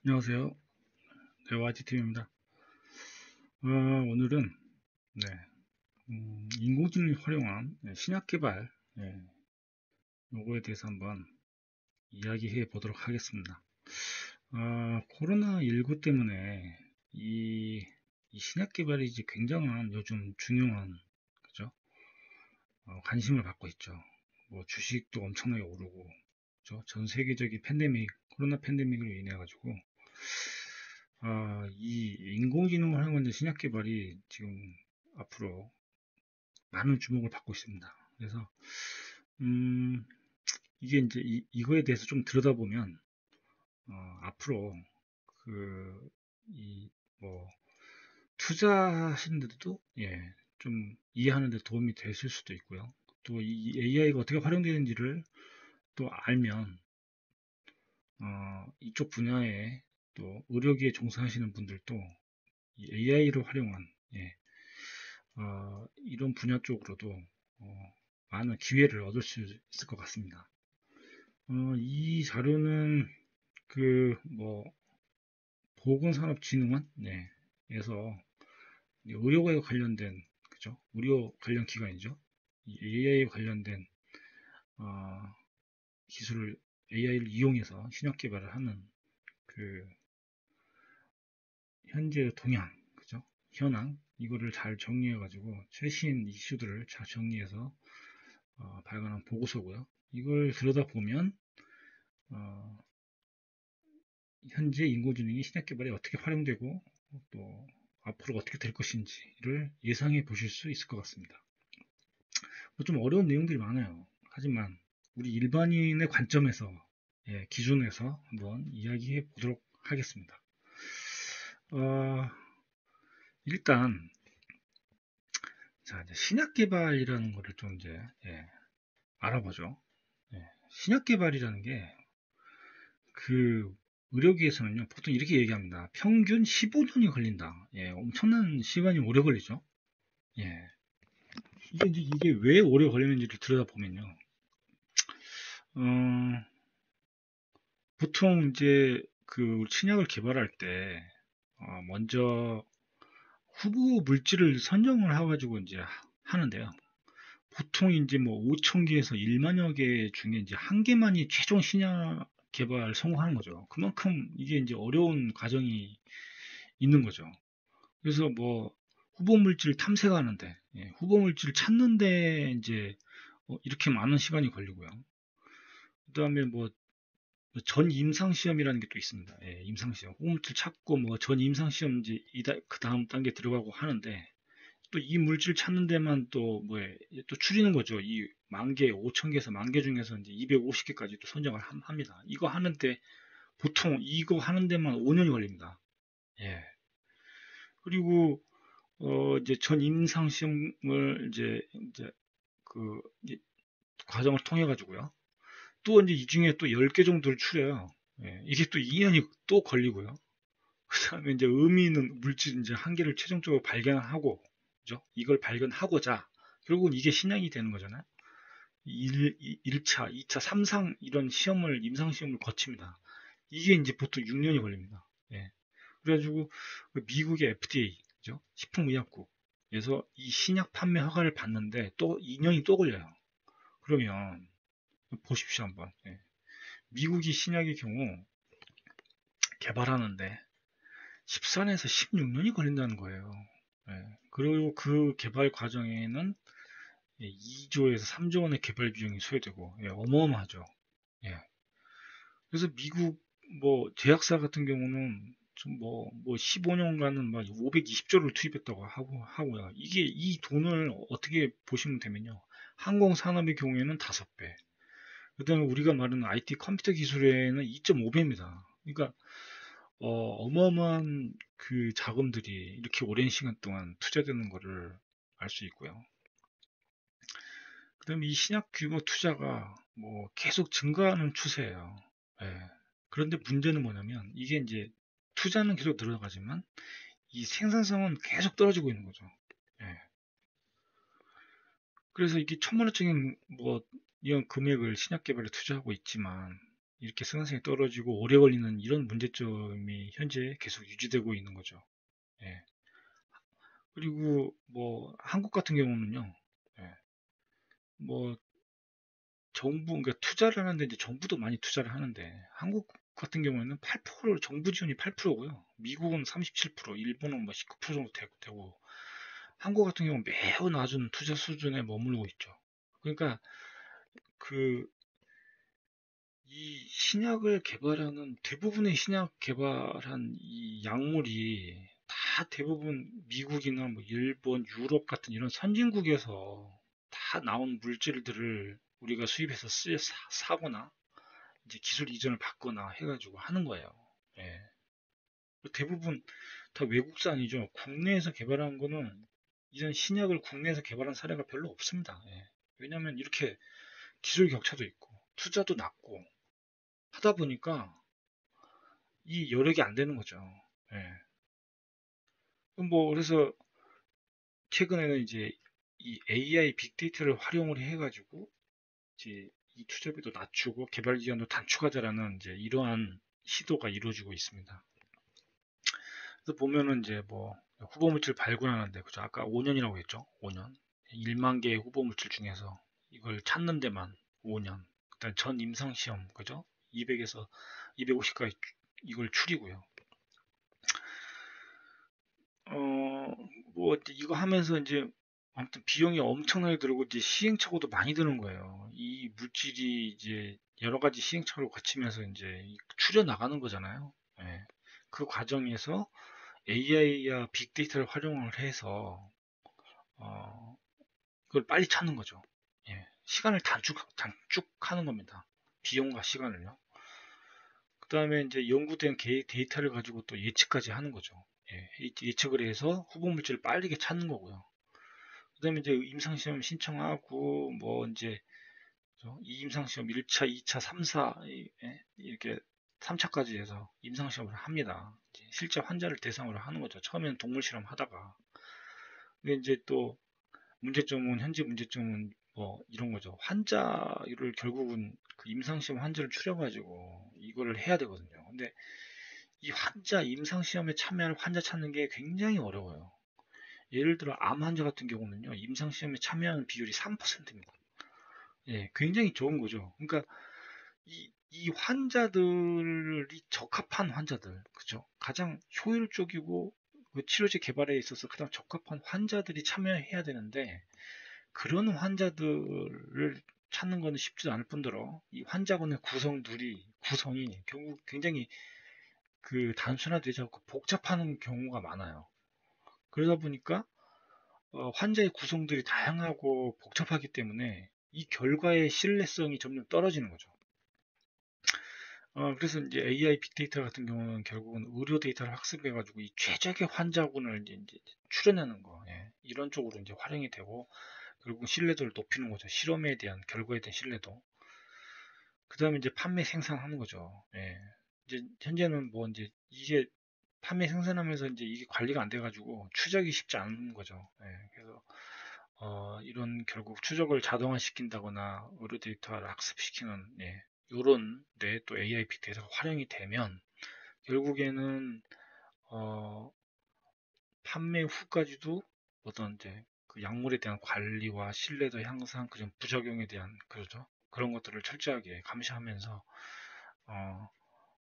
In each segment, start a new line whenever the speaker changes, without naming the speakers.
안녕하세요. 네, YT팀입니다. 오늘은 네, 인공지능을 활용한 신약 개발 요거에 대해서 한번 이야기해 보도록 하겠습니다. 코로나19 때문에 이, 이 신약 개발이 이제 굉장한 요즘 중요한 그죠? 관심을 받고 있죠. 뭐 주식도 엄청나게 오르고 그죠? 전 세계적인 코로나 팬데믹으로 인해 가지고 이 인공지능을 활용한 신약 개발이 지금 앞으로 많은 주목을 받고 있습니다. 그래서 음, 이게 이제 이거에 대해서 좀 들여다보면 앞으로 그 이 뭐 투자하시는데도 좀 이해하는 데 도움이 되실 수도 있고요. 또 이 AI가 어떻게 활용되는지를 또 알면 이쪽 분야에 또 의료기에 종사하시는 분들도 이 AI를 활용한 이런 분야 쪽으로도 많은 기회를 얻을 수 있을 것 같습니다. 이 자료는 뭐 보건산업진흥원 에서 의료에 관련된 그죠? 의료 관련 기관이죠. 이 AI 관련된 어, 기술을 AI를 이용해서 신약 개발을 하는 그 현재 동향 그죠? 현황 이거를 잘 정리해 가지고 최신 이슈들을 잘 정리해서 발간한 보고서고요. 이걸 들여다보면 어, 현재 인공지능이 신약 개발에 어떻게 활용되고 또 앞으로 어떻게 될 것인지를 예상해 보실 수 있을 것 같습니다. 좀 어려운 내용들이 많아요. 하지만 우리 일반인의 관점에서 기준에서 한번 이야기해 보도록 하겠습니다. 어, 일단 자, 이제 신약 개발이라는 것을 좀 이제 알아보죠. 신약 개발이라는 게 의료계에서는요 보통 이렇게 얘기합니다. 평균 15년이 걸린다. 엄청난 시간이 오래 걸리죠. 예, 이게 왜 오래 걸리는지를 들여다보면요. 어, 보통 이제 신약을 개발할 때 먼저 후보 물질을 선정을 해가지고 이제 하는데요. 보통 이제 뭐 5천 개에서 1만여 개 중에 이제 한 개만이 최종 신약 개발 성공하는 거죠. 그만큼 이게 이제 어려운 과정이 있는 거죠. 그래서 뭐 후보 물질 탐색하는데, 후보 물질 찾는데 이제 이렇게 많은 시간이 걸리고요. 그다음에 뭐 전 임상 시험이라는 게 또 있습니다. 임상 시험. 호흡물 찾고 뭐 전 임상 시험 이제 그 다음 단계 들어가고 하는데 또 이 물질 찾는 데만 또 또 추리는 거죠. 이 만 개, 5천 개에서 만 개 중에서 이제 250개까지 또 선정을 합니다. 이거 하는데 보통 이거 하는 데만 5년이 걸립니다. 예. 그리고 이제 전 임상 시험을 이제 그 이제 과정을 통해 가지고요. 또 이제 이 중에 또 10개 정도를 추려요. 이게 또 2년이 또 걸리고요. 그다음에 이제 의미 있는 물질 이제 한 개를 최종적으로 발견하고, 그죠? 이걸 발견하고자 결국은 이게 신약이 되는 거잖아요. 1차, 2차, 3상 이런 임상 시험을 거칩니다. 이게 이제 보통 6년이 걸립니다. 예. 그래가지고 미국의 FDA, 그죠? 식품의약국에서 이 신약 판매 허가를 받는데 또 2년이 또 걸려요. 그러면 보십시오 한번. 미국이 신약의 경우 개발하는데 14년에서 16년이 걸린다는 거예요. 그리고 그 개발 과정에는 2조에서 3조 원의 개발 비용이 소요되고 어마어마하죠. 예. 그래서 미국 뭐 제약사 같은 경우는 뭐 15년간은 막 520조를 투입했다고 하고요. 이게 이 돈을 어떻게 보시면 되면요. 항공 산업의 경우에는 5배. 그다음에 우리가 말하는 IT 컴퓨터 기술에는 2.5배입니다. 그러니까 어마어마한 그 자금들이 이렇게 오랜 시간 동안 투자되는 거를 알 수 있고요. 그다음에 이 신약 규모 투자가 뭐 계속 증가하는 추세예요. 예. 그런데 문제는 뭐냐면 이게 이제 투자는 계속 늘어가지만 이 생산성은 계속 떨어지고 있는 거죠. 예. 그래서 이게 천문학적인 뭐 이런 금액을 신약 개발에 투자하고 있지만 이렇게 생산성이 떨어지고 오래 걸리는 이런 문제점이 현재 계속 유지되고 있는 거죠. 예. 그리고 뭐 한국 같은 경우는요. 예. 뭐 정부 그러니까 투자를 하는데 이제 정부도 많이 투자를 하는데 한국 같은 경우에는 8% 정부 지원이 8%고요. 미국은 37%, 일본은 뭐 19% 정도 되고 한국 같은 경우는 매우 낮은 투자 수준에 머물고 있죠. 그러니까 그 이 신약을 개발하는 대부분의 신약 개발한 이 약물이 다 대부분 미국이나 뭐 일본, 유럽 같은 이런 선진국에서 다 나온 물질들을 우리가 수입해서 사거나 이제 기술 이전을 받거나 해가지고 하는 거예요. 예. 대부분 다 외국산이죠. 국내에서 개발한 거는 이런 신약을 국내에서 개발한 사례가 별로 없습니다. 예. 왜냐하면 이렇게 기술 격차도 있고 투자도 낮고 하다 보니까 이 여력이 안 되는 거죠. 예. 뭐 그래서 최근에는 이제 이 AI 빅데이터를 활용을 해가지고 이제 이 투자비도 낮추고 개발 기간도 단축하자라는 이제 이러한 시도가 이루어지고 있습니다. 그래서 보면은 이제 뭐 후보 물질 발굴하는데 그죠? 아까 5년이라고 했죠? 5년. 1만 개의 후보 물질 중에서 이걸 찾는 데만 5년. 그다음 전 임상 시험 그죠? 200에서 250까지 이걸 추리고요. 어, 뭐 이거 하면서 이제 아무튼 비용이 엄청나게 들고 이제 시행착오도 많이 드는 거예요. 이 물질이 이제 여러 가지 시행착오를 거치면서 이제 추려 나가는 거잖아요. 예. 그 과정에서 AI와 빅데이터를 활용을 해서 그걸 빨리 찾는 거죠. 예. 시간을 단축하는 겁니다. 비용과 시간을요. 그 다음에 이제 연구된 데이터를 가지고 또 예측까지 하는 거죠. 예. 예측을 해서 후보 물질을 빠르게 찾는 거고요. 그 다음에 이제 임상시험 신청하고 뭐 이제 이 임상시험 1차, 2차, 3차 이렇게 3차까지 해서 임상시험을 합니다. 실제 환자를 대상으로 하는 거죠. 처음에는 동물 실험 하다가 근데 이제 또 현재 문제점은 뭐 이런 거죠. 환자를 결국은 그 임상시험 환자를 추려가지고 이거를 해야 되거든요. 근데 이 임상시험에 참여할 환자 찾는 게 굉장히 어려워요. 예를 들어 암 환자 같은 경우는요, 임상시험에 참여하는 비율이 3%입니다. 예, 굉장히 좋은 거죠. 그러니까 이 환자들이 적합한 환자들, 그죠? 가장 효율적이고 그 치료제 개발에 있어서 가장 적합한 환자들이 참여해야 되는데 그런 환자들을 찾는 것은 쉽지 않을 뿐더러 이 환자군의 구성이 결국 굉장히 그 단순화되지 않고 복잡한 경우가 많아요. 그러다 보니까 환자의 구성들이 다양하고 복잡하기 때문에 이 결과의 신뢰성이 점점 떨어지는 거죠. 그래서 이제 AI 빅데이터 같은 경우는 결국은 의료 데이터를 학습해가지고 이 최적의 환자군을 이제 추려내는 거, 예, 이런 쪽으로 이제 활용이 되고 결국 신뢰도를 높이는 거죠. 실험에 대한 결과에 대한 신뢰도. 그 다음에 이제 판매 생산하는 거죠. 예. 이제 현재는 뭐 이제 이게 판매 생산하면서 이제 이게 관리가 안 돼가지고 추적이 쉽지 않은 거죠. 예. 그래서 이런 결국 추적을 자동화시킨다거나 의료 데이터를 학습시키는 예, 이런 데 또 AI 빅데이터가 활용이 되면 결국에는 어, 판매 후까지도 어떤 이제 그 약물에 대한 관리와 신뢰도 향상, 그전 부작용에 대한 그러죠. 그런 것들을 철저하게 감시하면서 어,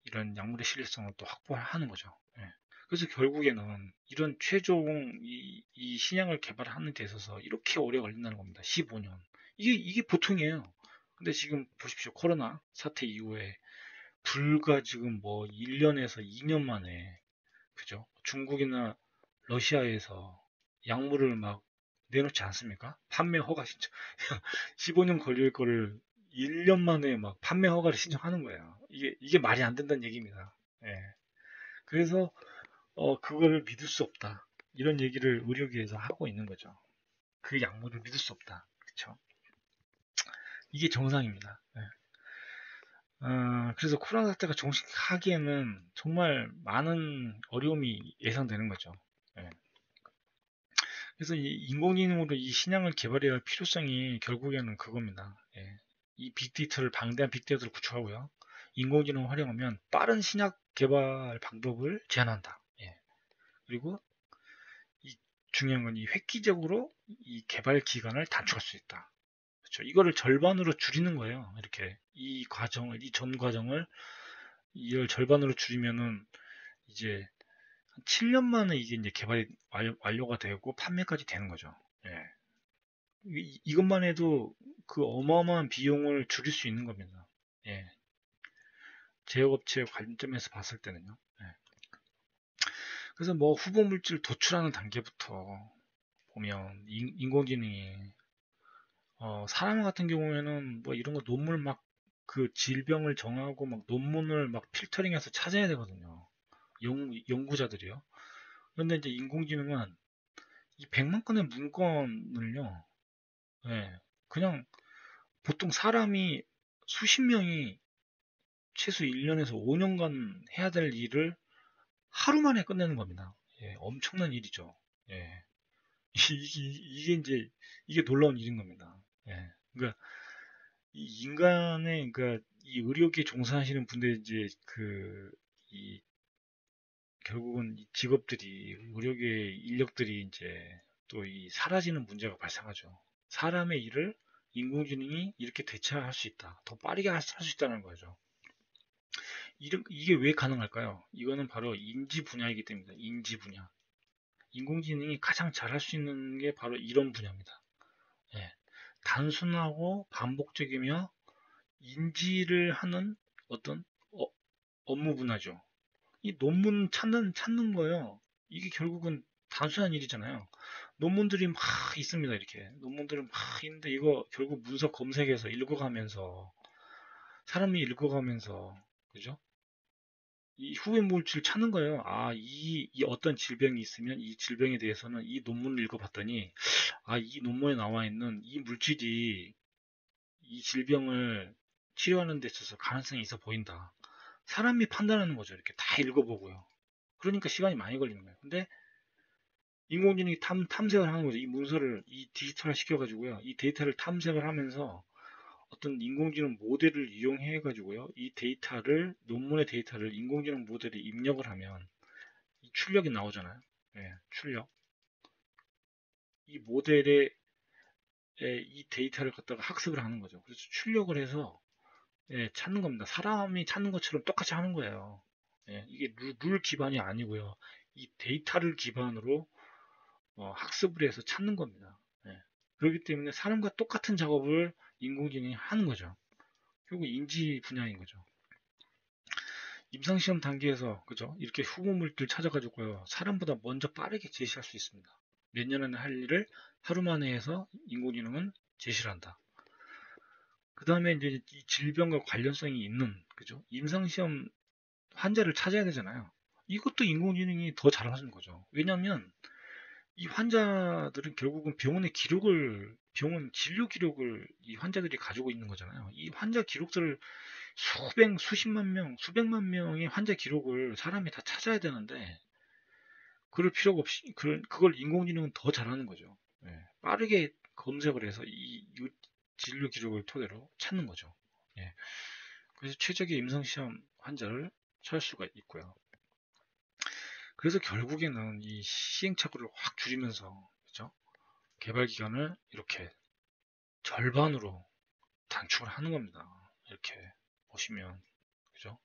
이런 약물의 신뢰성을 또 확보하는 거죠. 예. 그래서 결국에는 이런 최종 이 신약을 개발하는 데 있어서 이렇게 오래 걸린다는 겁니다. 15년. 이게 보통이에요. 근데 지금 보십시오. 코로나 사태 이후에 불과 지금 뭐 1년에서 2년 만에 그죠? 중국이나 러시아에서 약물을 막 내놓지 않습니까? 판매 허가 신청. 15년 걸릴 거를 1년 만에 막 판매 허가를 신청하는 거예요. 이게 말이 안 된다는 얘기입니다. 예. 그래서 그거를 믿을 수 없다. 이런 얘기를 의료계에서 하고 있는 거죠. 그 약물을 믿을 수 없다. 그렇죠? 이게 정상입니다. 예. 그래서 코로나 사태가 종식하기에는 정말 많은 어려움이 예상되는 거죠. 예. 그래서 이 인공지능으로 이 신약을 개발해야 할 필요성이 결국에는 그겁니다. 예. 이 빅데이터를 방대한 빅데이터를 구축하고요. 인공지능을 활용하면 빠른 신약 개발 방법을 제한한다. 예. 그리고 이 중요한 건 이 획기적으로 이 개발 기간을 단축할 수 있다. 그렇죠. 이거를 절반으로 줄이는 거예요. 이렇게 이 전 과정을 이걸 절반으로 줄이면은 이제 한 7년 만에 이게 이제 개발이 완료가 되고 판매까지 되는 거죠. 예. 이것만 해도 그 어마어마한 비용을 줄일 수 있는 겁니다. 예. 제약업체 관점에서 봤을 때는요. 예. 그래서 뭐 후보 물질 도출하는 단계부터 보면 인공지능이 사람 같은 경우에는 뭐 이런 거 논문 막 그 질병을 정하고 막 논문을 막 필터링해서 찾아야 되거든요. 연구자들이요. 그런데 이제 인공지능은 이 100만 건의 문건을요, 예, 그냥 보통 사람이 수십 명이 최소 1년에서 5년간 해야 될 일을 하루 만에 끝내는 겁니다. 예, 엄청난 일이죠. 예. 이게 이제, 이게 놀라운 일인 겁니다. 예. 그러니까, 이 인간의, 그러니까, 이 의료계에 종사하시는 분들, 이제, 이, 결국은 이 직업들이, 의료계 인력들이 이제, 또 이 사라지는 문제가 발생하죠. 사람의 일을 인공지능이 이렇게 대체할 수 있다. 더 빠르게 할 수 있다는 거죠. 이게 왜 가능할까요? 이거는 바로 인지 분야이기 때문입니다. 인지 분야. 인공지능이 가장 잘할 수 있는 게 바로 이런 분야입니다. 예. 단순하고 반복적이며 인지를 하는 어떤 업무 분야죠. 이 논문 찾는 거예요. 이게 결국은 단순한 일이잖아요. 논문들이 막 있습니다. 이렇게 논문들은 막 있는데 이거 결국 문서 검색해서 읽어가면서 사람이 읽어가면서 그죠? 이 후배 물질 찾는 거예요. 이 어떤 질병이 있으면 이 질병에 대해서는 이 논문을 읽어봤더니, 이 논문에 나와 있는 이 물질이 이 질병을 치료하는 데 있어서 가능성이 있어 보인다. 사람이 판단하는 거죠. 이렇게 다 읽어보고요. 그러니까 시간이 많이 걸리는 거예요. 근데 인공지능이 탐색을 하는 거죠. 이 문서를 이 디지털화 시켜가지고요. 이 데이터를 탐색을 하면서 어떤 인공지능 모델을 이용해 가지고요. 이 데이터를 논문의 데이터를 인공지능 모델에 입력을 하면 이 출력이 나오잖아요. 예, 출력. 이 모델의 이 데이터를 갖다가 학습을 하는 거죠. 그래서 출력을 해서 예, 찾는 겁니다. 사람이 찾는 것처럼 똑같이 하는 거예요. 예, 이게 룰 기반이 아니고요. 이 데이터를 기반으로 학습을 해서 찾는 겁니다. 예. 그렇기 때문에 사람과 똑같은 작업을 인공지능이 하는 거죠. 결국 인지 분야인 거죠. 임상시험 단계에서 그죠? 이렇게 후보물들 찾아가지고요. 사람보다 먼저 빠르게 제시할 수 있습니다. 몇 년 안에 할 일을 하루 만에 해서 인공지능은 제시를 한다. 그 다음에 이제 이 질병과 관련성이 있는 그죠? 임상시험 환자를 찾아야 되잖아요. 이것도 인공지능이 더 잘하는 거죠. 왜냐하면 이 환자들은 결국은 병원 진료 기록을 이 환자들이 가지고 있는 거잖아요. 이 환자 기록들을 수십만 명, 수백만 명의 환자 기록을 사람이 다 찾아야 되는데, 그럴 필요가 없이, 그걸 인공지능은 더 잘하는 거죠. 예, 빠르게 검색을 해서 진료 기록을 토대로 찾는 거죠. 예, 그래서 최적의 임상시험 환자를 찾을 수가 있고요. 그래서 결국에는 이 시행착오를 확 줄이면서, 그죠? 개발 기간을 이렇게 절반으로 단축을 하는 겁니다. 이렇게 보시면, 그죠?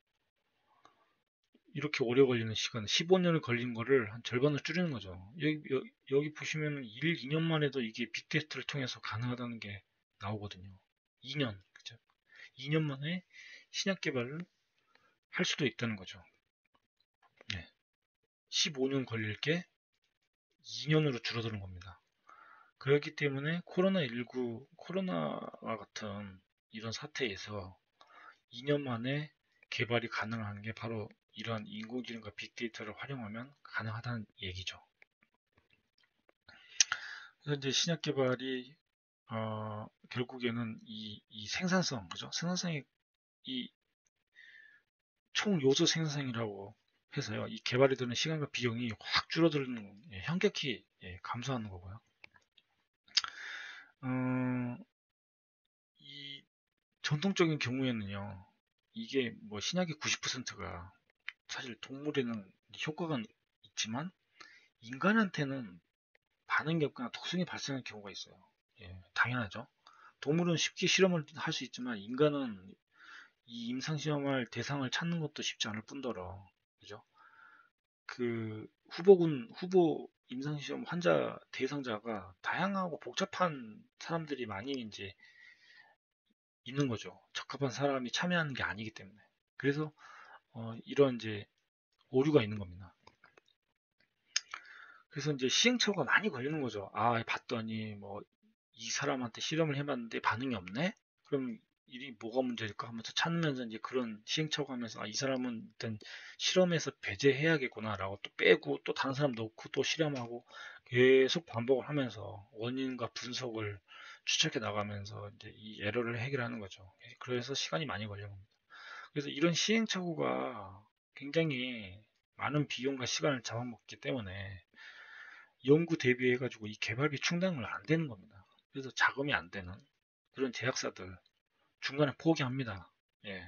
이렇게 오래 걸리는 시간, 15년을 걸린 거를 한 절반을 줄이는 거죠. 여기 보시면 1, 2년만 해도 이게 빅테스트를 통해서 가능하다는 게 나오거든요. 2년, 그죠? 2년 만에 신약 개발을 할 수도 있다는 거죠. 네. 15년 걸릴 게 2년으로 줄어드는 겁니다. 그렇기 때문에 코로나와 같은 이런 사태에서 2년 만에 개발이 가능한 게 바로 이러한 인공지능과 빅데이터를 활용하면 가능하다는 얘기죠. 그래서 이제 신약 개발이 결국에는 이 생산성, 그죠? 생산성이 이 총 요소 생산성이라고 해서요. 이 개발이 드는 시간과 비용이 확 줄어드는 현격히 감소하는 거고요. 이 전통적인 경우에는요. 이게 뭐 신약의 90%가 사실 동물에는 효과가 있지만 인간한테는 반응이 없거나 독성이 발생하는 경우가 있어요. 예, 당연하죠. 동물은 쉽게 실험을 할 수 있지만 인간은 이 임상시험할 대상을 찾는 것도 쉽지 않을 뿐더러, 그죠? 그 후보 임상시험 환자 대상자가 다양하고 복잡한 사람들이 많이 이제 있는 거죠. 적합한 사람이 참여하는 게 아니기 때문에. 그래서 이런 이제 오류가 있는 겁니다. 그래서 이제 시행착오가 많이 걸리는 거죠. 아, 봤더니 뭐 이 사람한테 실험을 해봤는데 반응이 없네? 그럼 이 뭐가 문제일까 하면서 찾으면서 이제 그런 시행착오 하면서 아, 이 사람은 일단 실험에서 배제해야겠구나라고 또 빼고 또 다른 사람 넣고 또 실험하고 계속 반복을 하면서 원인과 분석을 추적해 나가면서 이제 이 에러를 해결하는 거죠. 그래서 시간이 많이 걸려요. 그래서 이런 시행착오가 굉장히 많은 비용과 시간을 잡아먹기 때문에 연구 대비해가지고 이 개발비 충당을 안 되는 겁니다. 그래서 자금이 안 되는 그런 제약사들 중간에 포기합니다. 예.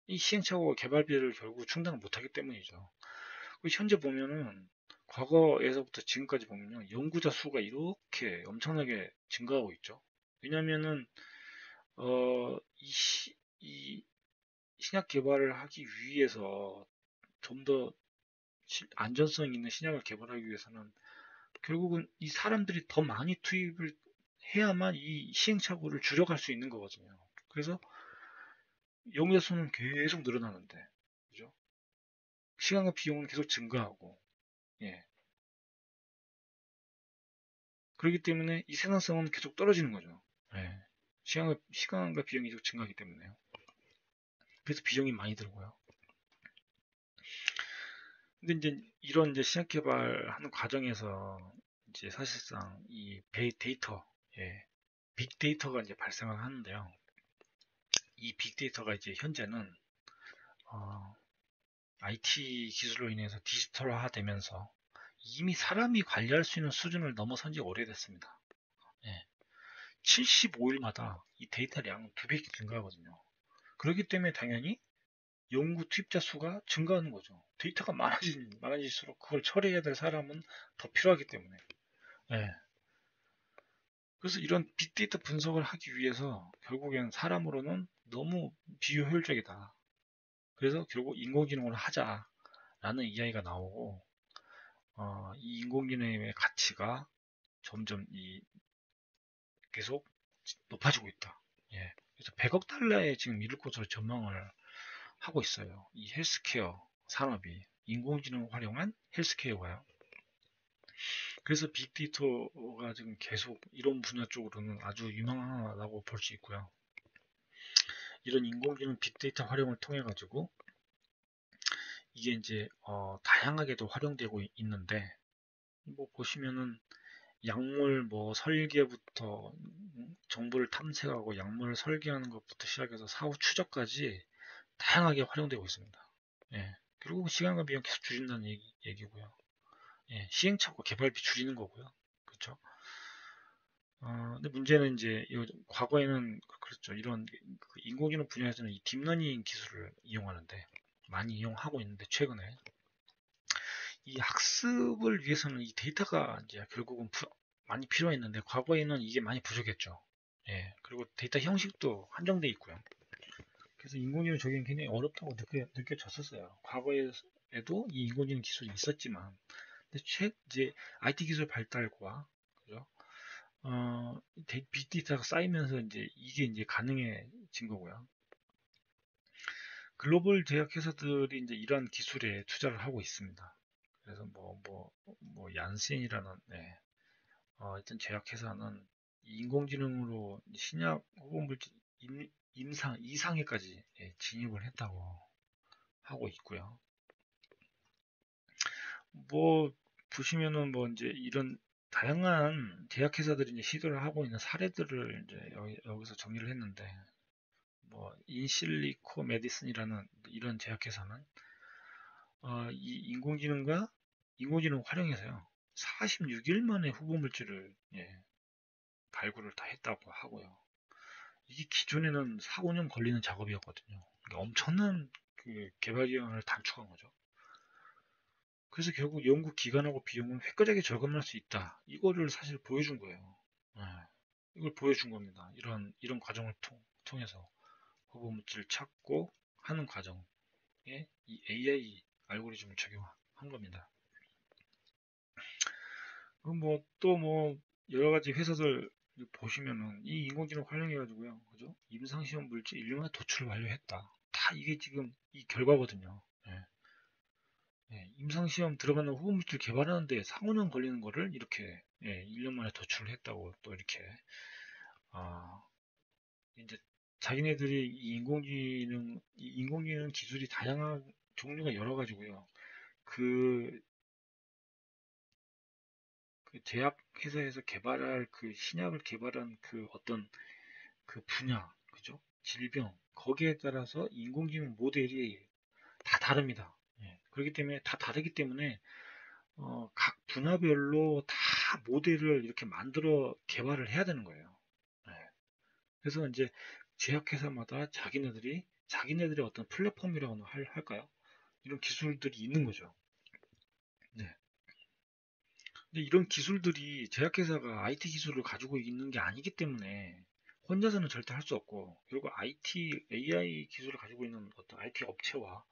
이 시행착오가 개발비를 결국 충당을 못하기 때문이죠. 현재 보면은 과거에서부터 지금까지 보면요 연구자 수가 이렇게 엄청나게 증가하고 있죠. 왜냐면은 이 신약 개발을 하기 위해서 좀 더 안전성 있는 신약을 개발하기 위해서는 결국은 이 사람들이 더 많이 투입을 해야만 이 시행착오를 줄여갈 수 있는 거거든요. 그래서 연구자 수는 계속 늘어나는데, 그죠? 시간과 비용은 계속 증가하고, 예. 그렇기 때문에 이 생산성은 계속 떨어지는 거죠. 예. 시간과 비용이 계속 증가하기 때문에요. 그래서 비용이 많이 들고요. 근데 이제 이런 이제 신약 개발하는 과정에서 이제 사실상 이 데이터, 예, 빅데이터가 이제 발생을 하는데요. 이 빅데이터가 이제 현재는 어, IT 기술로 인해서 디지털화 되면서 이미 사람이 관리할 수 있는 수준을 넘어선 지 오래됐습니다. 예. 75일마다 이 데이터량 두 배씩 증가하거든요. 그렇기 때문에 당연히 연구 투입자 수가 증가하는 거죠. 데이터가 많아질수록 그걸 처리해야 될 사람은 더 필요하기 때문에. 예. 그래서 이런 빅데이터 분석을 하기 위해서 결국엔 사람으로는 너무 비효율적이다. 그래서 결국 인공지능으로 하자라는 이야기가 나오고, 이 인공지능의 가치가 점점 계속 높아지고 있다. 예. 그래서 100억 달러에 지금 이를 것으로 전망을 하고 있어요. 이 헬스케어 산업이 인공지능을 활용한 헬스케어가요. 그래서 빅데이터가 지금 계속 이런 분야 쪽으로는 아주 유망하다고 볼 수 있고요. 이런 인공지능 빅데이터 활용을 통해 가지고 이게 이제 다양하게도 활용되고 있는데 뭐 보시면은 약물 뭐 설계부터 정보를 탐색하고 약물을 설계하는 것부터 시작해서 사후 추적까지 다양하게 활용되고 있습니다. 예. 결국 시간과 비용 계속 줄인다는 얘기고요. 예. 시행착오 개발비 줄이는 거고요. 그렇죠? 근데 문제는 이제 과거에는 그렇죠. 이런 그 인공지능 분야에서는 이 딥러닝 기술을 이용하는데 많이 이용하고 있는데 최근에 이 학습을 위해서는 이 데이터가 이제 결국은 많이 필요했는데 과거에는 이게 많이 부족했죠. 예. 그리고 데이터 형식도 한정돼 있고요. 그래서 인공지능 적용이 굉장히 어렵다고 느껴졌었어요. 과거에도 이 인공지능 기술이 있었지만, 근데 이제 IT 기술 발달과 그죠? 빅데이터가 쌓이면서 이제 이게 이제 가능해진 거고요. 글로벌 제약 회사들이 이제 이런 기술에 투자를 하고 있습니다. 그래서 얀센이라는 네, 하여튼 제약회사는 인공지능으로 신약 혹은 물질 임상 이상에까지 진입을 했다고 하고 있고요. 뭐 보시면은 뭐 이제 이런 다양한 제약회사들이 이제 시도를 하고 있는 사례들을 이제 여기서 정리를 했는데 뭐 인실리코 메디슨이라는 이런 제약회사는 이 인공지능 활용해서요 46일 만에 후보 물질을 발굴을 다 했다고 하고요. 이게 기존에는 4, 5년 걸리는 작업이었거든요. 그러니까 엄청난 그 개발 기간을 단축한 거죠. 그래서 결국 연구 기간하고 비용은 획기적이 절감할 수 있다. 이거를 사실 보여준 거예요. 네, 이걸 보여준 겁니다. 이런 과정을 통해서 후보 물질을 찾고 하는 과정에 이 AI 알고리즘을 적용한 겁니다. 그럼 뭐 또 뭐 여러 가지 회사들 보시면은 이 인공지능 활용해가지고요, 그죠? 임상시험 물질 인류만에 도출 완료했다. 다 이게 지금 이 결과거든요. 예, 예, 임상시험 들어가는 후보 물질 개발하는데 4, 5년 걸리는 거를 이렇게 1년 만에 도출을 했다고 또 이렇게 아, 이제 자기네들이 이 인공지능 기술이 다양한 종류가 여러 가지고요. 그, 그 제약 회사에서 개발할 그 신약을 개발한 그 어떤 그 분야, 그죠? 질병, 거기에 따라서 인공지능 모델이 다 다릅니다. 예, 그렇기 때문에 다 다르기 때문에 각 분야별로 다 모델을 이렇게 만들어 개발을 해야 되는 거예요. 예, 그래서 이제 제약회사마다 자기네들의 어떤 플랫폼이라고 할까요? 이런 기술들이 있는 거죠. 네. 근데 이런 기술들이 제약회사가 IT 기술을 가지고 있는 게 아니기 때문에 혼자서는 절대 할 수 없고, 그리고 AI 기술을 가지고 있는 어떤 IT 업체와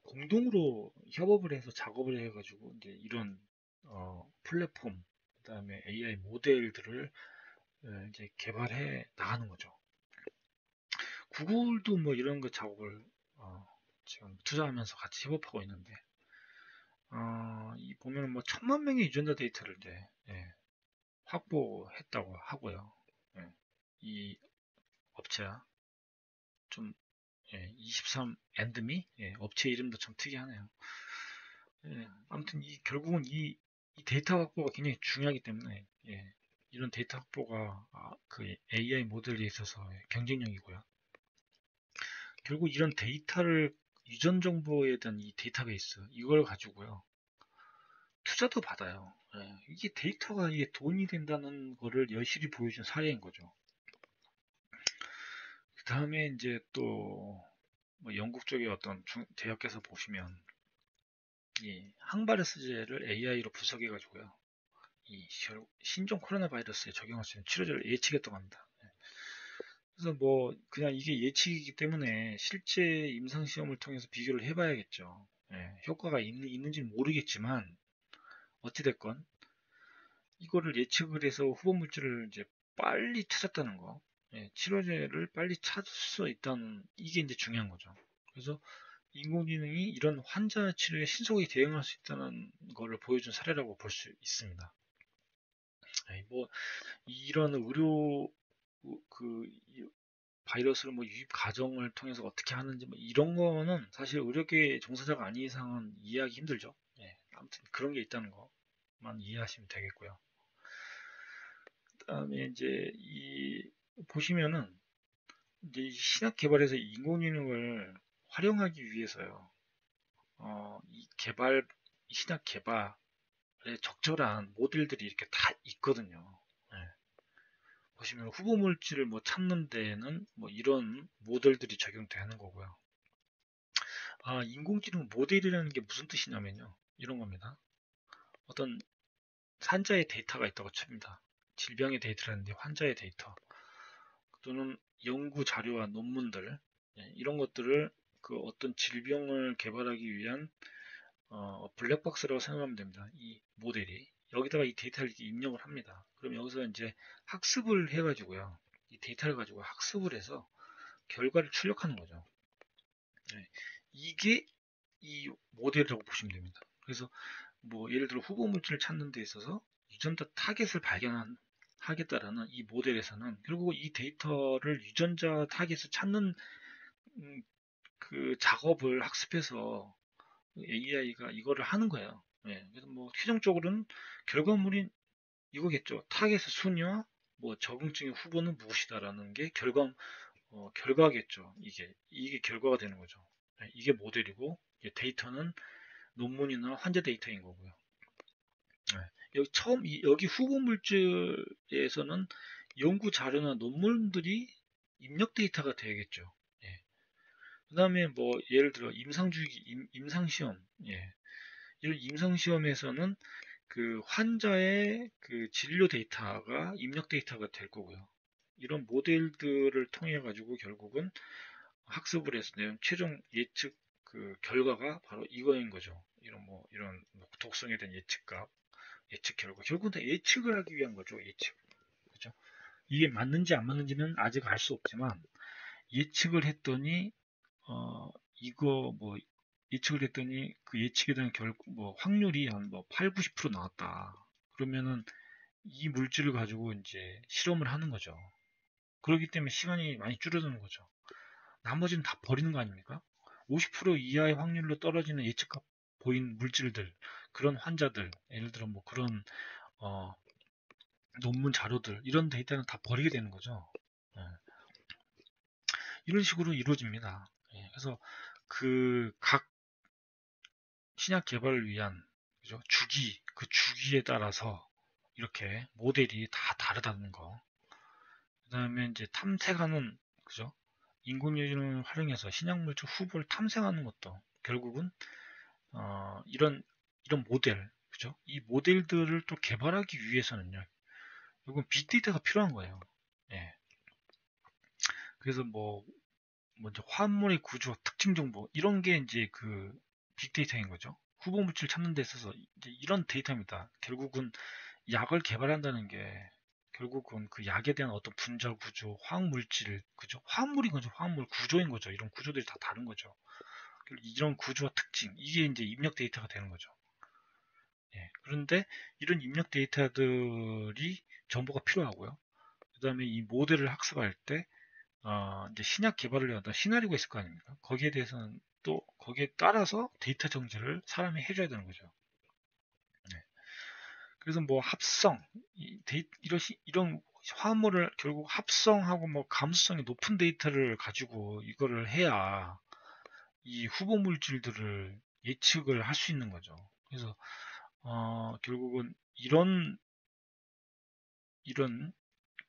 공동으로 협업을 해서 작업을 해가지고 이제 이런 플랫폼, 그다음에 AI 모델들을 이제 개발해 나가는 거죠. 구글도 뭐 이런 거 작업을 지금 투자하면서 같이 협업하고 있는데, 이 보면은 뭐 1,000만 명의 유전자 데이터를 이제 확보했다고 하고요. 예, 이 업체야 좀 23 엔드미 업체 이름도 참 특이하네요. 아무튼 결국은 이 데이터 확보가 굉장히 중요하기 때문에 이런 데이터 확보가 그 AI 모델에 있어서 경쟁력이고요. 결국 이런 데이터를 유전 정보에 대한 이 데이터베이스 이걸 가지고요 투자도 받아요. 이게 데이터가 이게 돈이 된다는 거를 여실히 보여준 사례인 거죠. 그 다음에 이제 또뭐 영국 쪽의 어떤 대학에서 보시면 이 항바르스제를 AI로 분석해가지고요 이 신종 코로나 바이러스에 적용할 수 있는 치료제를 예측했다고 합니다. 그래서 뭐 그냥 이게 예측이기 때문에 실제 임상 시험을 통해서 비교를 해봐야겠죠. 효과가 있는지는 모르겠지만 어찌됐건 이거를 예측을 해서 후보 물질을 이제 빨리 찾았다는 거, 치료제를 빨리 찾을 수 있다는 이게 이제 중요한 거죠. 그래서 인공지능이 이런 환자 치료에 신속하게 대응할 수 있다는 거를 보여준 사례라고 볼 수 있습니다. 뭐 이런 의료 그 바이러스를 뭐 유입 과정을 통해서 어떻게 하는지 뭐 이런 거는 사실 의료계 종사자가 아닌 이상은 이해하기 힘들죠. 아무튼 그런 게 있다는 거만 이해하시면 되겠고요. 그다음에 이제 이 보시면은 이제 이 신약 개발에서 인공지능을 활용하기 위해서요. 이 신약 개발에 적절한 모델들이 이렇게 다 있거든요. 예. 보시면 후보 물질을 뭐 찾는 데에는 뭐 이런 모델들이 적용되는 거고요. 인공지능 모델이라는 게 무슨 뜻이냐면요. 이런 겁니다. 어떤 환자의 데이터가 있다고 칩니다. 질병의 데이터라는데 환자의 데이터 또는 연구 자료와 논문들 이런 것들을 그 어떤 질병을 개발하기 위한 블랙박스라고 생각하면 됩니다. 이 모델이 여기다가 이 데이터를 입력을 합니다. 그럼 여기서 이제 학습을 해가지고요. 이 데이터를 가지고 학습을 해서 결과를 출력하는 거죠. 이게 이 모델이라고 보시면 됩니다. 그래서 뭐 예를 들어 후보 물질을 찾는 데 있어서 유전자 타겟을 발견하겠다라는 이 모델에서는 결국 이 데이터를 유전자 타겟을 찾는 그 작업을 학습해서 AI가 이거를 하는 거예요. 그래서 뭐 최종적으로는 결과물이 이거겠죠. 타겟의 순위와 뭐 적응증의 후보는 무엇이다라는 게 결과겠죠. 이게 결과가 되는 거죠. 이게 모델이고 데이터는 논문이나 환자 데이터인 거고요. 여기 후보 물질에서는 연구 자료나 논문들이 입력 데이터가 되겠죠. 예. 그 다음에 뭐 예를 들어 임상주기, 임상시험, 예. 이런 임상시험에서는 그 환자의 그 진료 데이터가 입력 데이터가 될 거고요. 이런 모델들을 통해 가지고 결국은 학습을 해서 내는 최종 예측 그 결과가 바로 이거인 거죠. 이런 독성에 대한 예측값, 예측 결과. 결국은 다 예측을 하기 위한 거죠. 예측. 그죠? 이게 맞는지 안 맞는지는 아직 알 수 없지만 예측을 했더니 이거 뭐 예측을 했더니 그 예측에 대한 뭐 확률이 한 뭐 8, 90% 나왔다. 그러면은 이 물질을 가지고 이제 실험을 하는 거죠. 그렇기 때문에 시간이 많이 줄어드는 거죠. 나머지는 다 버리는 거 아닙니까? 50% 이하의 확률로 떨어지는 예측값 보인 물질들, 그런 환자들, 예를 들어 뭐 그런 어, 논문 자료들, 이런 데이터는 다 버리게 되는 거죠. 예, 이런 식으로 이루어집니다. 예, 그래서 그 각 신약 개발을 위한 그죠? 그 주기에 따라서 이렇게 모델이 다 다르다는 거. 그다음에 이제 탐색하는 그죠? 인공지능을 활용해서 신약물질 후보를 탐색하는 것도 결국은 이런 모델 그죠? 이 모델들을 또 개발하기 위해서는요. 결국은 빅데이터가 필요한 거예요. 예. 그래서 뭐 먼저 화합물의 구조, 특징 정보 이런 게 이제 그 빅데이터인 거죠. 후보 물질 찾는 데 있어서 이제 이런 데이터입니다. 결국은 약을 개발한다는 게 결국은 그 약에 대한 어떤 분자 구조, 화학 물질, 그죠? 화합물인 거죠. 화합물 구조인 거죠. 이런 구조들이 다 다른 거죠. 이런 구조와 특징, 이게 이제 입력 데이터가 되는 거죠. 예, 그런데 이런 입력 데이터들이 정보가 필요하고요. 그 다음에 이 모델을 학습할 때, 이제 신약 개발을 위한 어떤 시나리오가 있을 거 아닙니까? 거기에 대해서는 또 거기에 따라서 데이터 정제를 사람이 해줘야 되는 거죠. 네. 그래서 뭐 합성, 이런 화합물을 결국 합성하고 뭐 감수성이 높은 데이터를 가지고 이거를 해야 이 후보 물질들을 예측을 할 수 있는 거죠. 그래서 결국은 이런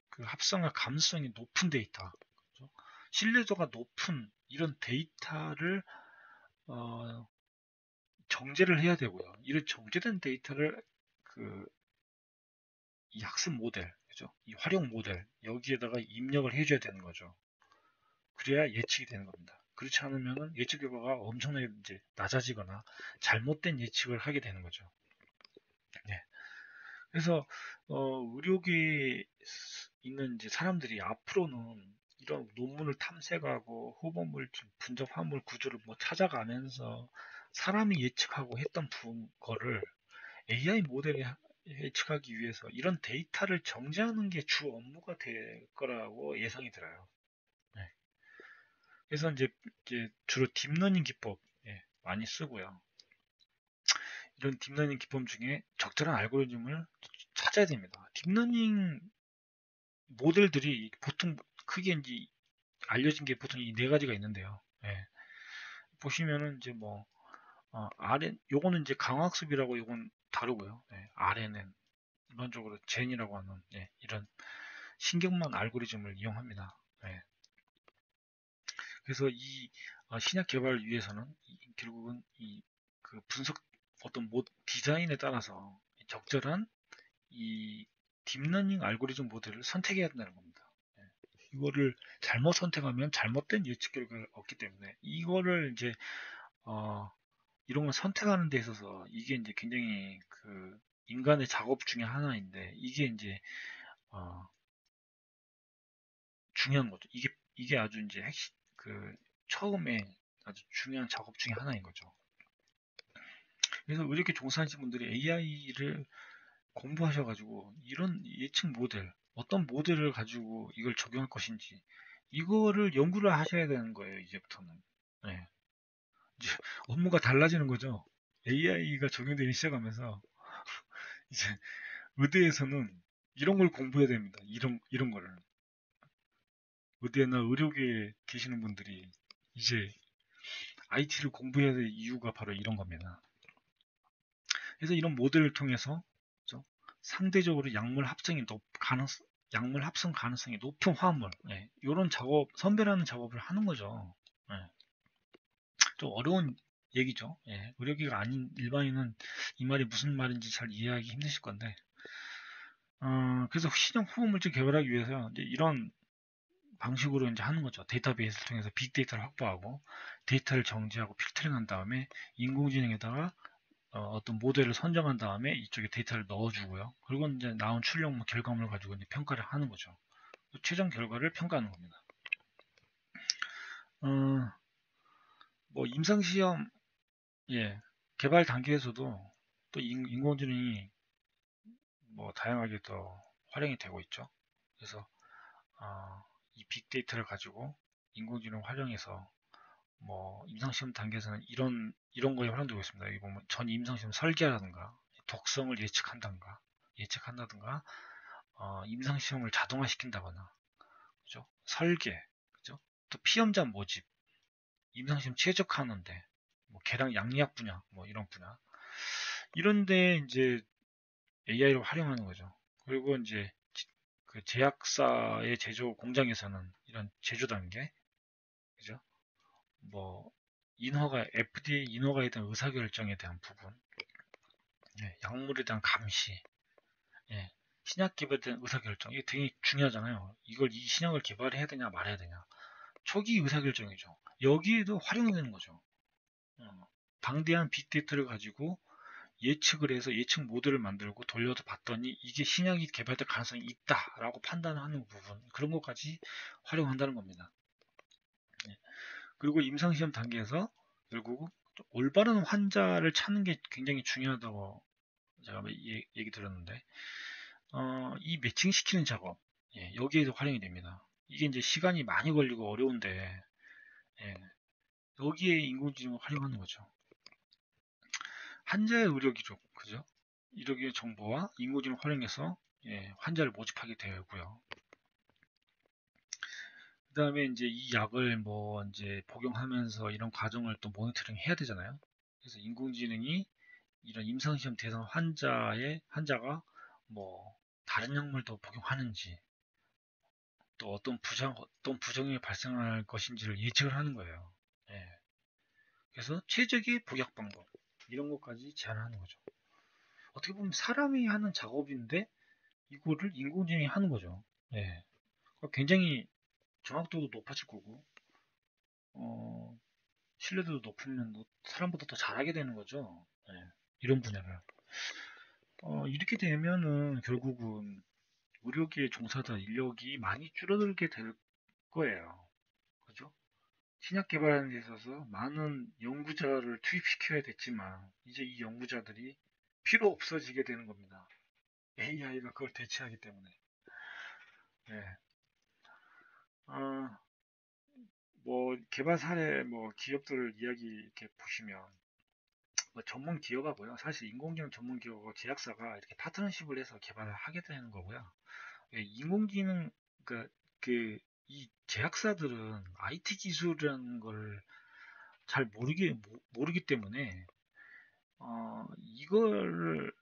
그 합성과 감수성이 높은 데이터, 그죠? 신뢰도가 높은 이런 데이터를 어, 정제를 해야 되고요. 이런 정제된 데이터를 그 이 학습 모델, 그죠? 이 활용 모델 여기에다가 입력을 해줘야 되는 거죠. 그래야 예측이 되는 겁니다. 그렇지 않으면 예측 결과가 엄청나게 이제 낮아지거나 잘못된 예측을 하게 되는 거죠. 네. 그래서 의료계에 있는 이제 사람들이 앞으로는 이런 논문을 탐색하고 후보물질, 분석 화합물 구조를 뭐 찾아가면서 사람이 예측하고 했던 거를 AI 모델이 예측하기 위해서 이런 데이터를 정제하는 게 주 업무가 될 거라고 예상이 들어요. 네. 그래서 이제 주로 딥러닝 기법 많이 쓰고요. 이런 딥러닝 기법 중에 적절한 알고리즘을 찾아야 됩니다. 딥러닝 모델들이 보통 크게 이제 알려진 게 보통 이 네 가지가 있는데요. 예. 보시면은 이제 뭐 요거는 이제 강화학습이라고 요건 다르고요. 예. RNN 일반적으로 젠이라고 하는 이런 신경망 알고리즘을 이용합니다. 예. 그래서 이 신약 개발을 위해서는 결국은 이 그 분석 어떤 디자인에 따라서 적절한 이 딥러닝 알고리즘 모델을 선택해야 된다는 겁니다. 예. 이거를 잘못 선택하면 잘못된 예측 결과를 얻기 때문에 이거를 이제 어, 이런 걸 선택하는 데 있어서 이게 이제 굉장히 그 인간의 작업 중에 하나인데 이게 이제 어, 중요한 거죠. 이게 아주 이제 그 처음에 아주 중요한 작업 중에 하나인 거죠. 그래서 이렇게 종사하시는 분들이 AI를 공부하셔가지고 이런 예측 모델, 어떤 모델을 가지고 이걸 적용할 것인지 이거를 연구를 하셔야 되는 거예요, 이제부터는. 네. 이제 업무가 달라지는 거죠. AI가 적용되기 시작하면서 이제 의대에서는 이런 걸 공부해야 됩니다. 이런 거를. 의대나 의료계에 계시는 분들이 이제 IT를 공부해야 될 이유가 바로 이런 겁니다. 그래서 이런 모델을 통해서 그죠? 상대적으로 약물 합성 가능성이 높은 화합물, 이런 작업, 선별하는 작업을 하는 거죠. 예. 좀 어려운 얘기죠. 예, 의료기가 아닌 일반인은 이 말이 무슨 말인지 잘 이해하기 힘드실 건데, 그래서 신형 후보물질 개발하기 위해서 이제 이런 방식으로 이제 하는 거죠. 데이터베이스를 통해서 빅데이터를 확보하고 데이터를 정지하고 필터링한 다음에 인공지능에다가 어떤 모델을 선정한 다음에 이쪽에 데이터를 넣어주고요. 그리고 이제 나온 출력 결과물을 가지고 이제 평가를 하는 거죠. 최종 결과를 평가하는 겁니다. 어, 뭐 임상시험 예, 개발 단계에서도 또 인공지능이 뭐 다양하게 또 활용이 되고 있죠. 그래서 이 빅데이터를 가지고 인공지능 활용해서 뭐 임상시험 단계에서는 이런 거에 활용되고 있습니다. 여기 보면 전 임상시험 설계라든가 독성을 예측한다든가 임상시험을 자동화시킨다거나 그죠? 설계 그죠? 또 피험자 모집 임상시험 최적화하는데 뭐 개량 양리학 분야 뭐 이런 분야 이런데 이제 AI를 활용하는 거죠. 그리고 이제 그 제약사의 제조 공장에서는 이런 제조 단계 그죠? 뭐 인허가 FDA 인허가에 대한 의사결정에 대한 부분 예, 약물에 대한 감시 예, 신약 개발에 대한 의사결정 이게 되게 중요하잖아요. 이걸 이 신약을 개발해야 되냐 말아야 되냐 초기 의사결정이죠. 여기에도 활용되는 거죠. 방대한 빅데이터를 가지고 예측을 해서 예측 모델을 만들고 돌려서 봤더니 이게 신약이 개발될 가능성이 있다라고 판단하는 부분 그런 것까지 활용한다는 겁니다. 예. 그리고 임상시험 단계에서 결국 올바른 환자를 찾는 게 굉장히 중요하다고 제가 얘기 들었는데 이 매칭시키는 작업 예, 여기에도 활용이 됩니다. 이게 이제 시간이 많이 걸리고 어려운데 예, 여기에 인공지능을 활용하는 거죠. 환자의 의료 기록 그죠? 이력의 정보와 인공지능 활용해서 예, 환자를 모집하게 되고요. 그 다음에 이제 이 약을 뭐 이제 복용하면서 이런 과정을 또 모니터링 해야 되잖아요. 그래서 인공지능이 이런 임상시험 대상 환자가 뭐 다른 약물도 복용하는지 또 어떤 부정이 발생할 것인지를 예측을 하는 거예요. 예. 그래서 최적의 복약 방법 이런 것까지 제안하는 거죠. 어떻게 보면 사람이 하는 작업인데 이거를 인공지능이 하는 거죠. 예. 굉장히 정확도도 높아질 거고, 어, 신뢰도도 높으면 사람보다 더 잘하게 되는 거죠. 예. 이런 분야를. 이렇게 되면은 결국은 의료기에 종사자 인력이 많이 줄어들게 될 거예요. 그죠? 신약 개발하는 데 있어서 많은 연구자를 투입시켜야 됐지만, 이제 이 연구자들이 필요 없어지게 되는 겁니다. AI가 그걸 대체하기 때문에. 예. 어, 뭐 개발 사례 뭐 기업들 이야기 이렇게 보시면 뭐 전문 기업하고요. 사실 인공지능 전문 기업하고 제약사가 이렇게 파트너십을 해서 개발을 하게 되는 거고요. 예, 인공지능 그러니까 이 제약사들은 IT 기술이라는 걸 잘 모르기 때문에 이거를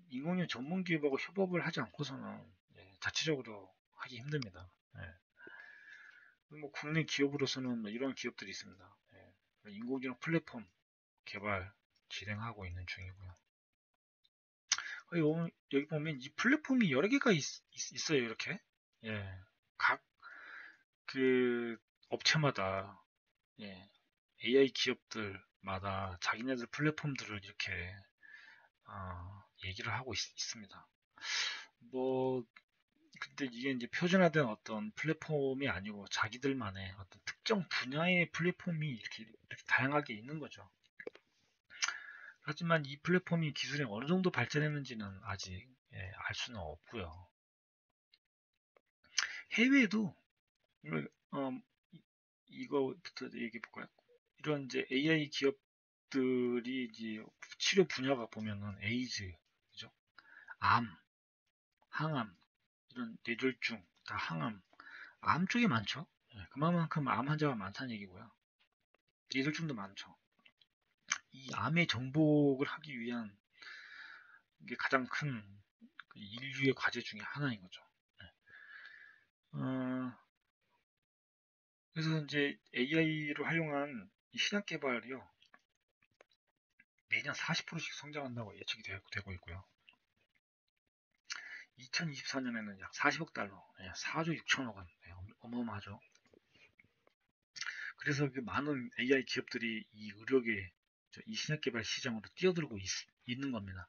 인공지능 전문 기업하고 협업을 하지 않고서는 예, 자체적으로 하기 힘듭니다. 예. 뭐 국내 기업으로서는 뭐 이런 기업들이 있습니다. 예. 인공지능 플랫폼 개발 진행하고 있는 중이고요. 여기 보면 이 플랫폼이 여러 개가 어요 이렇게. 예. 각 그 업체마다 예. AI 기업들마다 자기네들 플랫폼들을 이렇게 얘기를 하고 있습니다. 뭐 근데 이게 이제 표준화된 어떤 플랫폼이 아니고 자기들만의 어떤 특정 분야의 플랫폼이 이렇게 다양하게 있는 거죠. 하지만 이 플랫폼이 기술이 어느 정도 발전했는지는 아직 예, 알 수는 없고요. 해외에도 어, 이거부터 얘기해 볼까요? 이런 이제 AI 기업들이 이제 치료 분야가 보면은 에이즈, 그죠? 암, 항암, 이런 뇌졸중, 다 항암, 암 쪽이 많죠. 예, 그만큼 암 환자가 많다는 얘기고요. 뇌졸중도 많죠. 이 암의 정복을 하기 위한 게 가장 큰 인류의 과제 중에 하나인 거죠. 어, 그래서 이제 AI를 활용한 이 신약 개발이요, 매년 40%씩 성장한다고 예측이 되고 있고요. 2024년에는 약 40억 달러, 4조 6천억 원, 어마어마하죠. 그래서 그 많은 AI 기업들이 이 의료계, 이 신약 개발 시장으로 뛰어들고 있는 겁니다.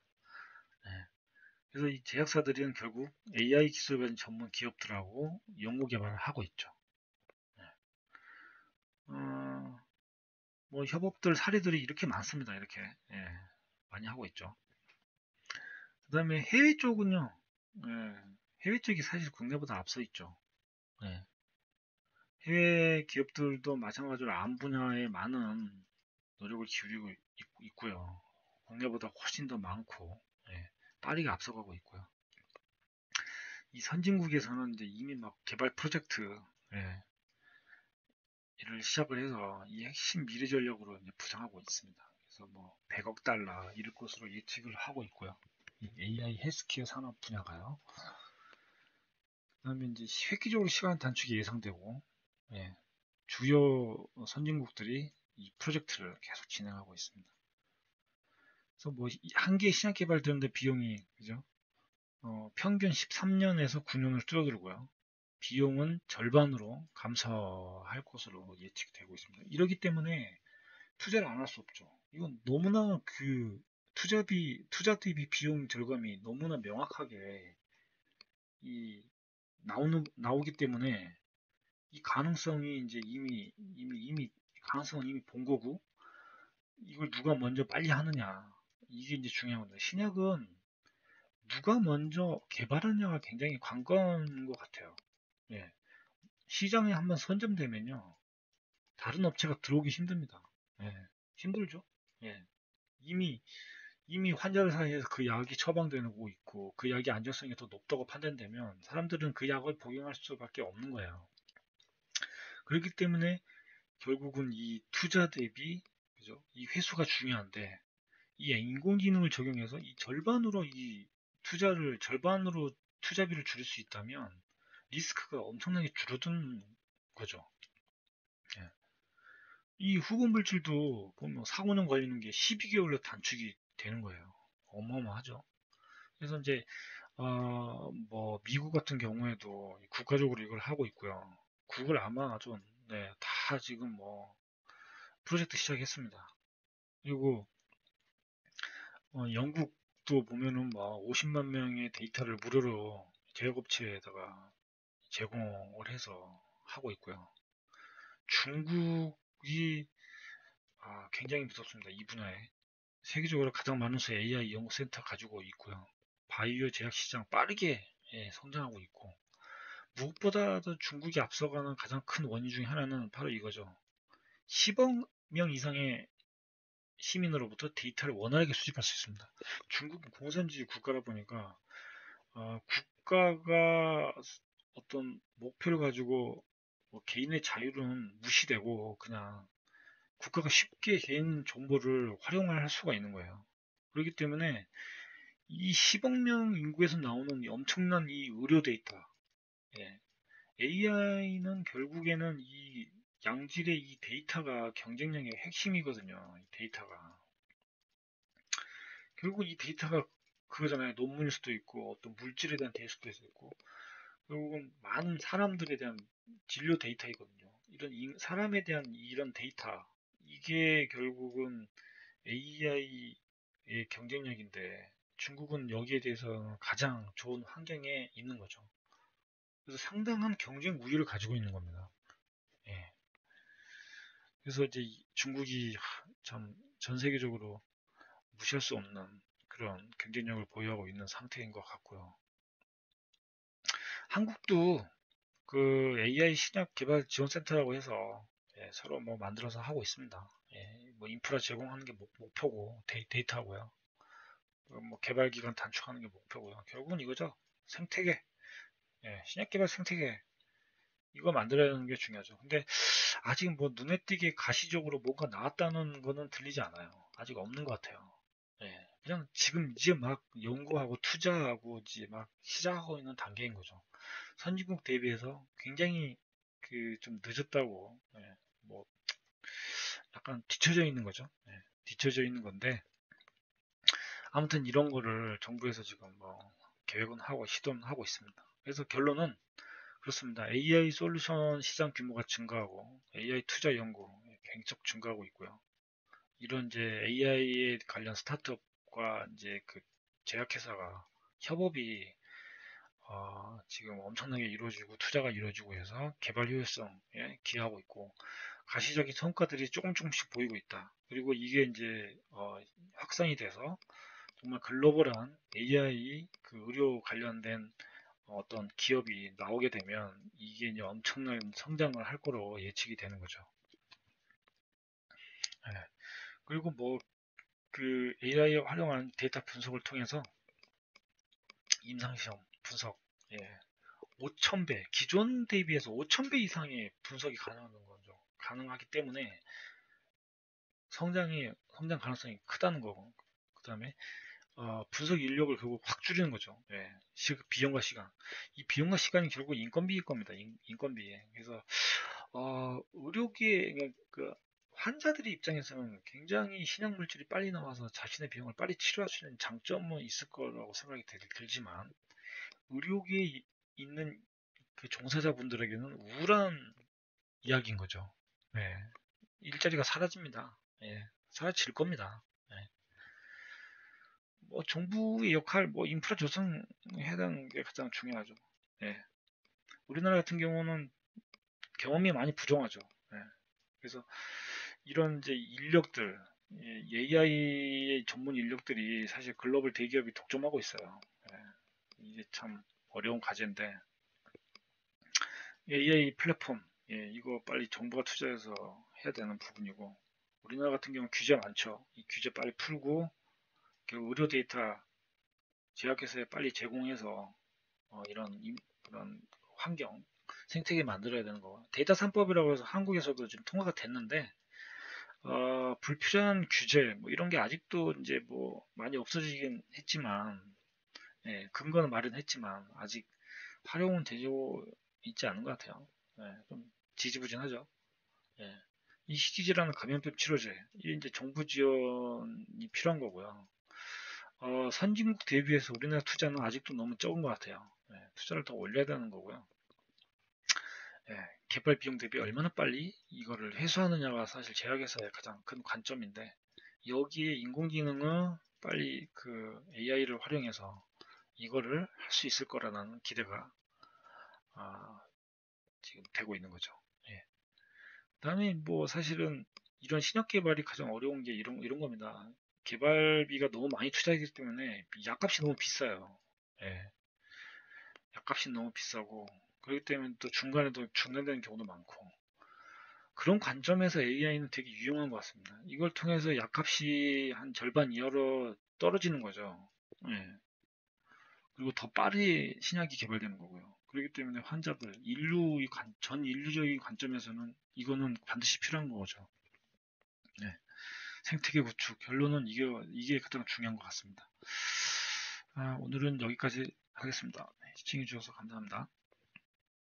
예. 그래서 이 제약사들은 결국 AI 기술 가진 전문 기업들하고 연구 개발을 하고 있죠. 예. 어, 뭐 협업들 사례들이 이렇게 많습니다. 이렇게 많이 하고 있죠. 그다음에 해외 쪽은요. 예, 해외 쪽이 사실 국내보다 앞서 있죠. 예. 해외 기업들도 마찬가지로 암 분야에 많은 노력을 기울이고 있고요. 국내보다 훨씬 더 많고 빠르게 앞서가고 있고요. 이 선진국에서는 이제 이미 막 개발 프로젝트 예, 를 시작을 해서 이 핵심 미래 전력으로 이제 부상하고 있습니다. 그래서 뭐 100억 달러 이럴 것으로 예측을 하고 있고요. 이 AI 헬스케어 산업 분야가요. 그다음에 이제 획기적으로 시간 단축이 예상되고 예, 주요 선진국들이 이 프로젝트를 계속 진행하고 있습니다. 그래서 뭐 한 개 신약 개발되는데 비용이 그죠? 평균 13년에서 9년을 줄어들고요. 비용은 절반으로 감소할 것으로 예측되고 있습니다. 이러기 때문에 투자를 안 할 수 없죠. 이건 너무나 그 투자 대비 비용 절감이 너무나 명확하게 이 나오기 때문에 이 가능성이 이제 이미 가능성은 이미 본 거고 이걸 누가 먼저 빨리 하느냐 이게 이제 중요한 겁니다. 신약은 누가 먼저 개발하냐가 굉장히 관건인 것 같아요. 예. 시장에 한번 선점되면요. 다른 업체가 들어오기 힘듭니다. 예. 힘들죠. 예. 이미 환자들 사이에서 그 약이 처방되고 있고 그 약의 안전성이 더 높다고 판단되면 사람들은 그 약을 복용할 수밖에 없는 거예요. 그렇기 때문에 결국은 이 투자 대비 그죠? 이 회수가 중요한데 이 인공지능을 적용해서 이 절반으로 투자비를 줄일 수 있다면 리스크가 엄청나게 줄어든 거죠. 예. 이 후보 물질도 보면 4, 5년 걸리는 게 12개월로 단축이 되는 거예요. 어마어마하죠. 그래서 이제 뭐 미국 같은 경우에도 국가적으로 이걸 하고 있고요. 구글 아마존 다 지금 뭐 프로젝트 시작했습니다. 그리고 영국도 보면은 뭐 50만 명의 데이터를 무료로 제약업체에다가 제공을 해서 하고 있고요. 중국이 굉장히 무섭습니다. 이 분야에. 세계적으로 가장 많은 수의 AI 연구센터 가지고 있고요. 바이오 제약 시장 빠르게 성장하고 있고 무엇보다도 중국이 앞서가는 가장 큰 원인 중에 하나는 바로 이거죠. 10억 명 이상의 시민으로부터 데이터를 원활하게 수집할 수 있습니다. 중국은 공산주의 국가다 보니까 국가가 어떤 목표를 가지고 뭐 개인의 자유는 무시되고 그냥 국가가 쉽게 개인 정보를 활용할 수가 있는 거예요. 그렇기 때문에 이 10억 명 인구에서 나오는 이 엄청난 이 의료 데이터, AI는 결국에는 이 양질의 이 데이터가 경쟁력의 핵심이거든요. 이 데이터가. 결국 이 데이터가 그거잖아요. 논문일 수도 있고 어떤 물질에 대한 데이터일 수도 있고 결국은 많은 사람들에 대한 진료 데이터이거든요. 사람에 대한 이런 데이터 이게 결국은 AI의 경쟁력인데 중국은 여기에 대해서 가장 좋은 환경에 있는 거죠. 그래서 상당한 경쟁 우위를 가지고 있는 겁니다. 예. 그래서 이제 중국이 참 전 세계적으로 무시할 수 없는 그런 경쟁력을 보유하고 있는 상태인 것 같고요. 한국도 그 AI 신약 개발 지원센터라고 해서 서로 뭐 만들어서 하고 있습니다. 뭐 인프라 제공하는 게 목표고 데이터고요. 뭐 개발 기간 단축하는 게 목표고요. 결국은 이거죠. 생태계, 신약 개발 생태계 이거 만들어내는 게 중요하죠. 근데 아직 뭐 눈에 띄게 가시적으로 뭔가 나왔다는 거는 들리지 않아요. 아직 없는 것 같아요. 그냥 지금 이제 막 연구하고 투자하고 이제 막 시작하고 있는 단계인 거죠. 선진국 대비해서 굉장히 그 좀 늦었다고 뭐 약간 뒤처져 있는 거죠. 뒤처져 있는 건데 아무튼 이런 거를 정부에서 지금 뭐 계획은 하고 시도는 하고 있습니다. 그래서 결론은 그렇습니다. AI 솔루션 시장 규모가 증가하고 AI 투자 연구 계속 증가하고 있고요. 이런 이제 AI에 관련 스타트업과 이제 그 제약회사가 협업이 지금 엄청나게 이루어지고 투자가 이루어지고 해서 개발 효율성에 기여하고 있고 가시적인 성과들이 조금씩 보이고 있다. 그리고 이게 이제 확산이 돼서 정말 글로벌한 AI 그 의료 관련된 어떤 기업이 나오게 되면 이게 이제 엄청난 성장을 할 거로 예측이 되는 거죠. 예. 그리고 뭐 그 AI 활용한 데이터 분석을 통해서 임상시험 분석, 예, 5,000배, 기존 대비해서 5,000배 이상의 분석이 가능한 거죠. 가능하기 때문에 성장 가능성이 크다는 거고, 그 다음에 분석 인력을 결국 확 줄이는 거죠. 예, 비용과 시간. 이 비용과 시간이 결국 인건비일 겁니다. 인건비. 그래서 의료계의 그 환자들의 입장에서는 굉장히 신약 물질이 빨리 나와서 자신의 비용을 빨리 치료할 수 있는 장점은 있을 거라고 생각이 들지만 의료계에 있는 그 종사자분들에게는 우울한 이야기인 거죠. 예, 일자리가 사라집니다. 예, 사라질 겁니다. 예. 뭐 정부의 역할, 뭐 인프라 조성해야 되는 게 가장 중요하죠. 예. 우리나라 같은 경우는 경험이 많이 부족하죠. 예. 그래서 이런 이제 인력들, AI 전문 인력들이 사실 글로벌 대기업이 독점하고 있어요. 예. 이게 참 어려운 과제인데 AI 플랫폼, 이거 빨리 정부가 투자해서 해야 되는 부분이고 우리나라 같은 경우는 규제 많죠. 이 규제 빨리 풀고 의료 데이터 제약회사에 빨리 제공해서 그런 환경 생태계 만들어야 되는 거. 데이터 3법이라고 해서 한국에서도 지금 통과가 됐는데 불필요한 규제 뭐 이런 게 아직도 이제 뭐 많이 없어지긴 했지만 근거는 마련했지만 아직 활용은 되고 있지 않은 것 같아요. 좀 지지부진하죠. 예. 이 희귀질환 감염병 치료제 이게 이제 정부 지원이 필요한 거고요. 선진국 대비해서 우리나라 투자는 아직도 너무 적은 것 같아요. 투자를 더 올려야 되는 거고요. 개발 비용 대비 얼마나 빨리 이거를 회수하느냐가 사실 제약회사의 가장 큰 관점인데 여기에 인공지능은 빨리 그 AI를 활용해서 이거를 할 수 있을 거라는 기대가 아, 지금 되고 있는 거죠. 예. 그다음에 뭐 사실은 이런 신약 개발이 가장 어려운 게 이런 겁니다. 개발비가 너무 많이 투자하기 때문에 약값이 너무 비싸요. 예. 약값이 너무 비싸고 그렇기 때문에 또 중간에도 중단되는 경우도 많고 그런 관점에서 AI는 되게 유용한 것 같습니다. 이걸 통해서 약값이 한 절반 이하로 떨어지는 거죠. 예. 그리고 더 빠르게 신약이 개발되는 거고요. 그렇기 때문에 환자들, 전 인류적인 관점에서는 이거는 반드시 필요한 거죠. 네. 생태계 구축, 결론은 이게 가장 중요한 것 같습니다. 오늘은 여기까지 하겠습니다. 시청해주셔서 감사합니다.